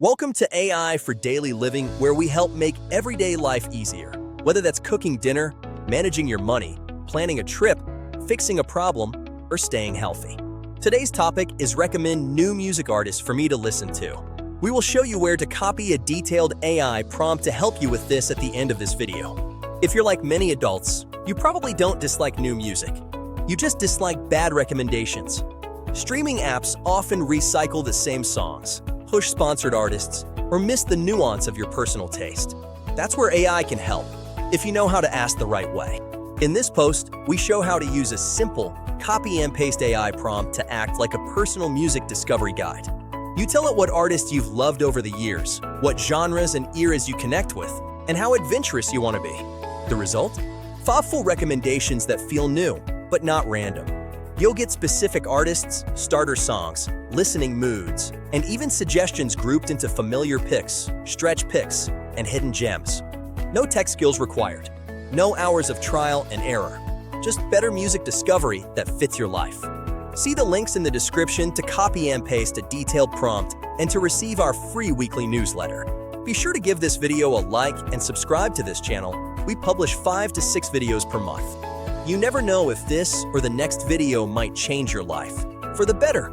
Welcome to AI for Daily Living, where we help make everyday life easier. Whether that's cooking dinner, managing your money, planning a trip, fixing a problem, or staying healthy. Today's topic is recommend new music artists for me to listen to. We will show you where to copy a detailed AI prompt to help you with this at the end of this video. If you're like many adults, you probably don't dislike new music. You just dislike bad recommendations. Streaming apps often recycle the same songs, push sponsored artists, or miss the nuance of your personal taste. That's where AI can help, if you know how to ask the right way. In this post, we show how to use a simple copy and paste AI prompt to act like a personal music discovery guide. You tell it what artists you've loved over the years, what genres and eras you connect with, and how adventurous you want to be. The result? Thoughtful recommendations that feel new, but not random. You'll get specific artists, starter songs, listening moods, and even suggestions grouped into familiar picks, stretch picks, and hidden gems. No tech skills required. No hours of trial and error. Just better music discovery that fits your life. See the links in the description to copy and paste a detailed prompt and to receive our free weekly newsletter. Be sure to give this video a like and subscribe to this channel. We publish 5 to 6 videos per month. You never know if this or the next video might change your life, for the better.